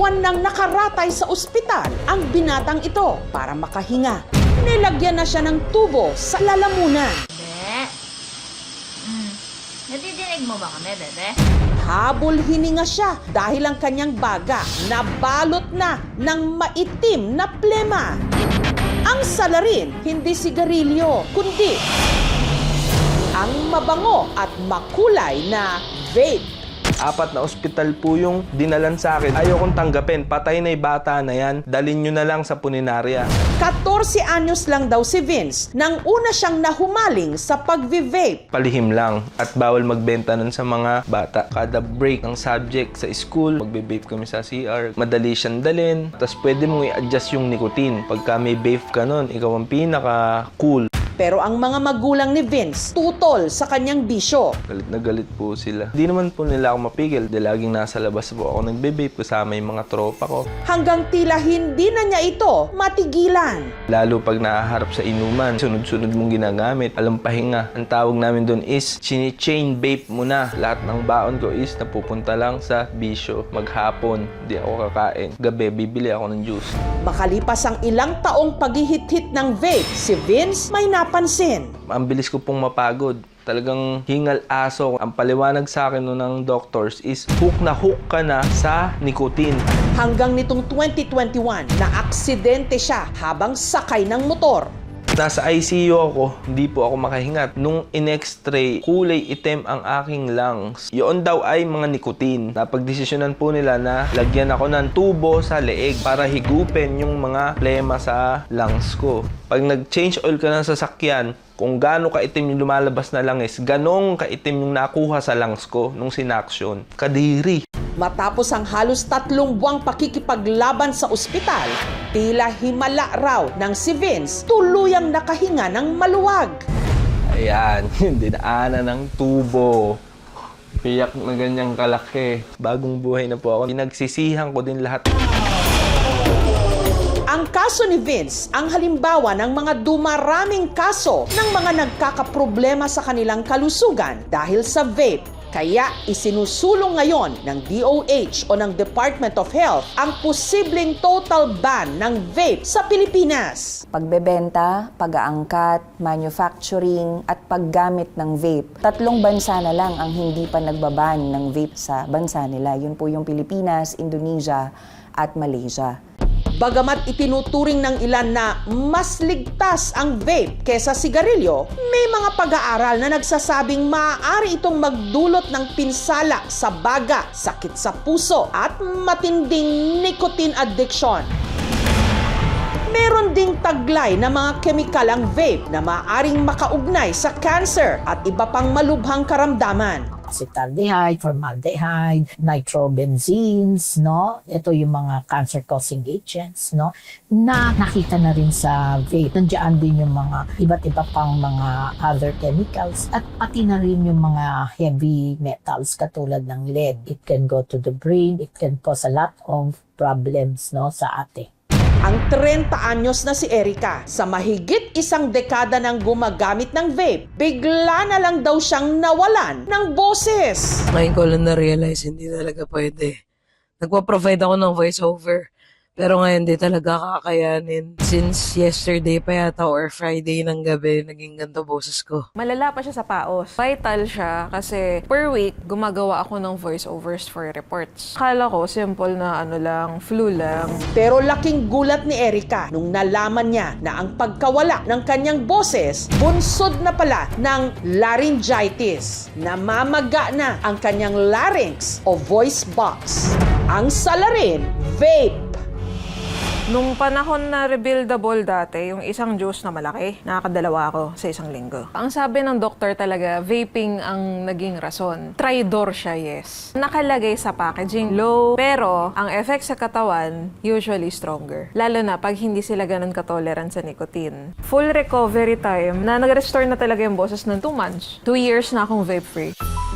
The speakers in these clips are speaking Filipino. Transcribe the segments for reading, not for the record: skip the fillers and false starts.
buwan nang nakaratay sa ospital ang binatang ito para makahinga. Nilagyan na siya ng tubo sa lalamunan. Bebe? Nadidinig mo ba kami, bebe? Habol hininga siya dahil ang kanyang baga nabalot na ng maitim na plema. Ang salarin, hindi sigarilyo, kundi ang mabango at makulay na vape. 4 na ospital po yung dinalan sa akin. Ayaw kong tanggapin. Patay na yung bata na yan. Dalin nyo na lang sa puninarya. 14 anyos lang daw si Vince nang una siyang nahumaling sa pag-vape. Palihim lang at bawal magbenta nun sa mga bata. Kada break ng subject sa school, magbe-vape kami sa CR. Madali siyang dalin. Tapos pwede mong i-adjust yung nicotine. Pagka may vape ka nun, ikaw ang pinaka-cool. Pero ang mga magulang ni Vince tutol sa kanyang bisyo. Galit na galit po sila. Hindi naman po nila ako mapigil dahil laging nasa labas po ako nagbe-vape kasama yung mga tropa ko. Hanggang tila hindi na niya ito matigilan. Lalo pag nahaharap sa inuman, sunod-sunod mong ginagamit, alam pahinga. Ang tawag namin doon is chini-chain vape mo na. Lahat ng baon ko is napupunta lang sa bisyo. Maghapon, di ako kakain. Gabi, bibili ako ng juice. Makalipas ang ilang taong paghihit-hit ng vape, si Vince may napansin. Ang bilis ko pong mapagod. Talagang hingal aso. Ang paliwanag sa akin noon ng doctors is hook ka na sa nicotine. Hanggang nitong 2021, na-aksidente siya habang sakay ng motor. Nasa ICU ako, hindi po ako makahinga. Nung in-x-ray, kulay itim ang aking lungs. Yun daw ay mga nicotine. Napagdesisyonan po nila na lagyan ako ng tubo sa leeg para higupin yung mga plema sa lungs ko. Pag nag-change oil ka ng sasakyan, kung gaano kaitim yung lumalabas na langis, ganong kaitim yung nakuha sa lungs ko nung sinaksyon. Kadiri. Matapos ang halos 3 buwang pakikipaglaban sa ospital, tila himala raw ng si Vince tuluyang nakahinga ng maluwag. Ayan, dinaanan ng tubo. Piyak na ganyang kalaki. Bagong buhay na po ako. Pinagsisihan ko din lahat. Ang kaso ni Vince ang halimbawa ng mga dumaraming kaso ng mga nagkakaproblema sa kanilang kalusugan dahil sa vape. Kaya isinusulong ngayon ng DOH o ng Department of Health ang posibleng total ban ng vape sa Pilipinas. Pagbebenta, pag-aangkat, manufacturing at paggamit ng vape. 3 bansa na lang ang hindi pa nagbaban ng vape sa bansa nila. Yun po yung Pilipinas, Indonesia at Malaysia. Bagamat itinuturing ng ilan na mas ligtas ang vape kesa sigarilyo, may mga pag-aaral na nagsasabing maaari itong magdulot ng pinsala sa baga, sakit sa puso at matinding nicotine addiction. Meron ding taglay na mga kemikal ang vape na maaaring makaugnay sa cancer at iba pang malubhang karamdaman. Acetaldehyde, formaldehyde, nitrobenzenes, no? Ito yung mga cancer-causing agents, no? Na nakita na rin sa vape. Nandiyan din yung mga iba't iba pang mga other chemicals at pati na rin yung mga heavy metals katulad ng lead. It can go to the brain, it can cause a lot of problems, no, sa ating. Ang 30 anyos na si Erica, sa mahigit 1 dekada nang gumagamit ng vape, bigla na lang daw siyang nawalan ng boses. Ngayon ko lang na-realize hindi talaga pwede. Nagpa-provide ako ng voiceover. Pero ngayon di talaga kakayanin. Since yesterday pa yata or Friday ng gabi, naging ganito boses ko. Malala pa siya sa paos. Vital siya kasi per week, gumagawa ako ng voiceovers for reports. Akala ko, simple na flu lang. Pero laking gulat ni Erica nung nalaman niya na ang pagkawala ng kanyang boses, bunsod na pala ng laryngitis. Namamaga na ang kanyang larynx o voice box. Ang salarin, vape. Nung panahon na rebuildable dati, yung isang juice na malaki, nakakadalawa ako sa isang linggo. Ang sabi ng doktor talaga, vaping ang naging rason. Tridor siya, yes. Nakalagay sa packaging, low, pero ang effect sa katawan, usually stronger. Lalo na pag hindi sila ganun katolerant sa nicotine. Full recovery time, na nag-restore na talaga yung boses ng 2 months. 2 years na akong vape-free.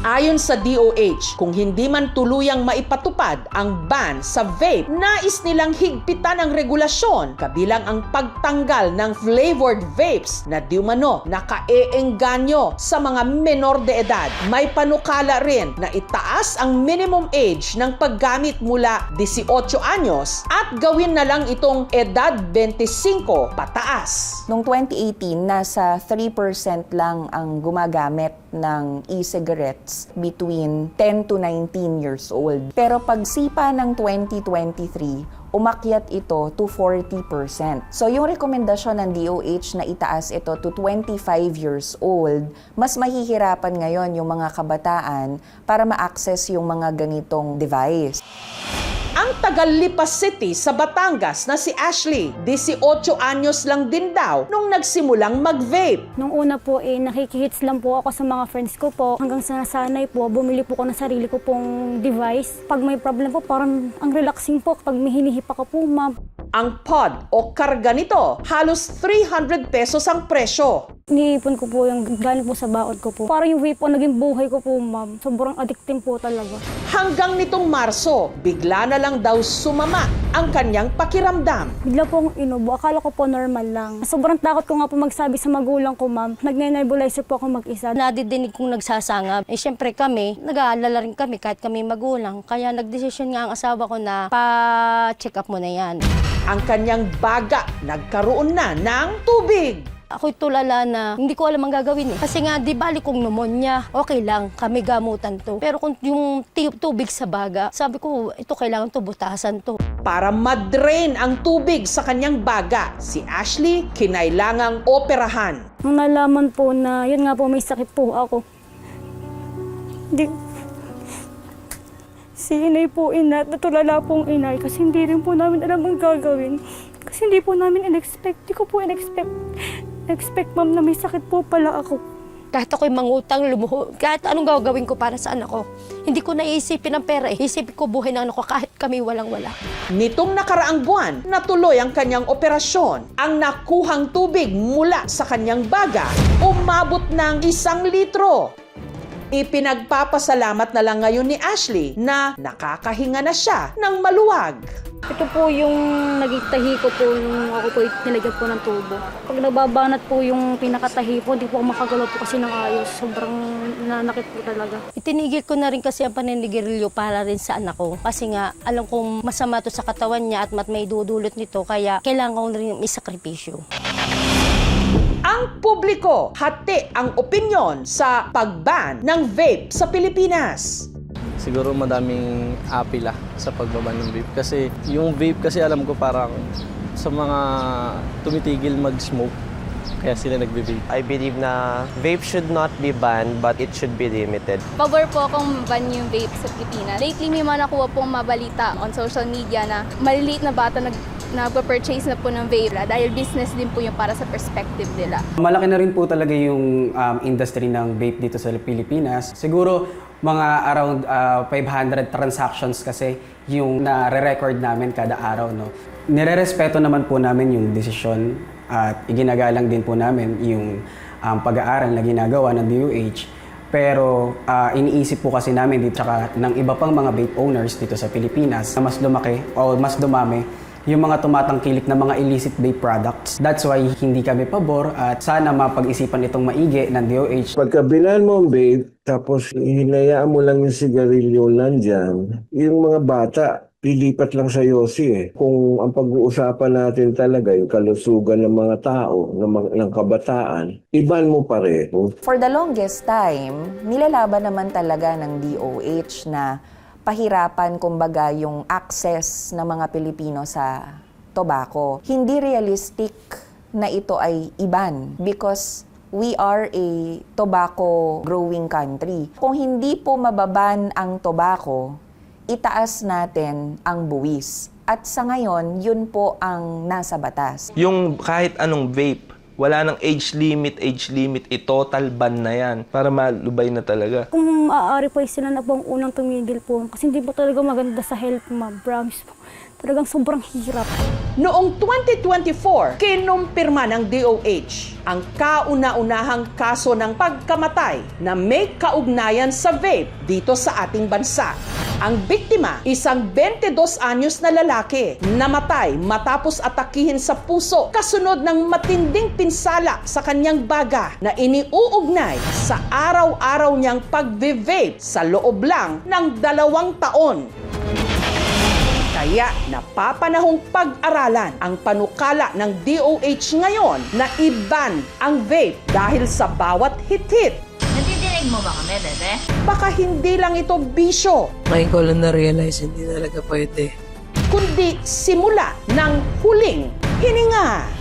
Ayon sa DOH, kung hindi man tuluyang maipatupad ang ban sa vape, nais nilang higpitan ang regulasyon kabilang ang pagtanggal ng flavored vapes na di umano nakaeengganyo sa mga menor de edad. May panukala rin na itaas ang minimum age ng paggamit mula 18 anyos at gawin na lang itong edad 25 pataas. Noong 2018, nasa 3% lang ang gumagamit ng e-cigarettes between 10 to 19 years old. Pero pagsipa ng 2023, umakyat ito to 40%. So yung rekomendasyon ng DOH na itaas ito to 25 years old, mas mahihirapan ngayon yung mga kabataan para ma-access yung mga ganitong device. Ang Tagalipas City sa Batangas na si Ashley, 18 anyos lang din daw nung nagsimulang mag-vape. Nung una po, nakikihits lang po ako sa mga friends ko po. Hanggang sa nasanay po, bumili po ko ng sarili ko pong device. Pag may problem po, parang ang relaxing po. Pag may hinihipa ko po, ma'am. Ang pod o karga nito, halos 300 pesos ang presyo. Iniipon ko po yung galing po sa baon ko po. Parang yung vape po, naging buhay ko po, ma'am. Sobrang addicting po talaga. Hanggang nitong Marso, bigla na lang daw sumama ang kanyang pakiramdam. Bigla po akong inubo. Akala ko po normal lang. Sobrang takot ko nga po magsabi sa magulang ko, ma'am. Nagne-nebulizer po ako mag-isa. Nadidinig kong nagsasanga. Syempre kami, nag-aalala rin kami kahit kami magulang. Kaya nagdesisyon nga ang asawa ko na pa-check up mo na yan. Ang kanyang baga nagkaroon na ng tubig. Ako'y tulala na hindi ko alam ang gagawin eh. Kasi nga, di bali kong pneumonia, okay lang, kami gamutan to. Pero kung yung tubig sa baga, sabi ko, ito kailangan to, butasan to. Para madrain ang tubig sa kanyang baga, si Ashley kinailangang operahan. Nung nalaman po na, yun nga po, may sakit po ako. Si inay po natulala pong inay kasi hindi rin po namin alam ang gagawin. Kasi hindi po namin in-expect. Di ko po in-expect, ma'am, na may sakit po pala ako. Kahit ako'y mangutang, lumuho, kahit anong gagawin ko para sa anak ko, hindi ko naisipin ang pera eh. Isipin ko buhay ng anak ko kahit kami walang-wala. Nitong nakaraang buwan, natuloy ang kanyang operasyon. Ang nakuhang tubig mula sa kanyang baga, umabot ng 1 litro. Ipinagpapasalamat na lang ngayon ni Ashley na nakakahinga na siya ng maluwag. Ito po yung naging tahi ko po nung ako po nilagyan po ng tubo. Pag nababanat po yung pinakatahi po, hindi po ako makagalaw po kasi ng ayos. Sobrang nanakit po talaga. Itinigil ko na rin kasi ang paninigirilyo para rin sa anak ko. Kasi nga, alam kong masama to sa katawan niya at may dudulot nito, kaya kailangan ko rin isakripisyo. Ang publiko, hati ang opinyon sa pagban ng vape sa Pilipinas. Siguro madaming apila sa pagbaban ng vape. Kasi yung vape kasi alam ko parang sa mga tumitigil mag-smoke, kaya sila nagbe-vape. I believe na vape should not be banned but it should be limited. Pabor po akong ban yung vape sa Pilipinas. Lately, may mga nakuha pong mabalita on social media na maliliit na bata nagpa-purchase na po ng vape dahil business din po yung para sa perspective nila. Malaki na rin po talaga yung industry ng vape dito sa Pilipinas. Siguro mga around 500 transactions kasi yung nare-record namin kada araw. No? Nire-respeto naman po namin yung desisyon at iginagalang din po namin yung pag-aaral na ginagawa ng DOH. Pero iniisip po kasi namin dito tsaka ng iba pang mga vape owners dito sa Pilipinas na mas lumaki o mas dumami yung mga tumatangkilik na mga illicit vape products. That's why hindi kami pabor at sana mapag-isipan itong maigi ng DOH. Pagka binan mo ang vape, tapos hinayaan mo lang yung sigarilyo nandyan, yung mga bata, lilipat lang sa yosi eh. Kung ang pag-uusapan natin talaga yung kalusugan ng mga tao, ng kabataan, iban mo pareho. For the longest time, nilalaban naman talaga ng DOH na pahirapan kumbaga yung access ng mga Pilipino sa tobacco. Hindi realistic na ito ay iban because we are a tobacco growing country. Kung hindi po mababan ang tobacco, itaas natin ang buwis. At sa ngayon, yun po ang nasa batas. Yung kahit anong vape, wala nang age limit, total ban na yan para malubay na talaga. Kung maaari po sila na po ang unang tumigil po kasi hindi po talaga maganda sa health, ma'am. Promise po. Talagang sobrang hirap. Noong 2024, kinumpirma ng DOH ang kauna-unahang kaso ng pagkamatay na may kaugnayan sa vape dito sa ating bansa. Ang biktima, isang 22 anyos na lalaki, namatay matapos atakihin sa puso kasunod ng matinding pinsala sa kanyang baga na iniuugnay sa araw-araw niyang pagve-vape sa loob lang ng 2 taon. Kaya napapanahong pag-aralan ang panukala ng DOH ngayon na i-ban ang vape dahil sa bawat hit-hit. Nadidinig mo ba kami, bebe? Baka hindi lang ito bisyo, Ngayon ko lang na-realize hindi talaga pwede. kundi simula ng huling hininga.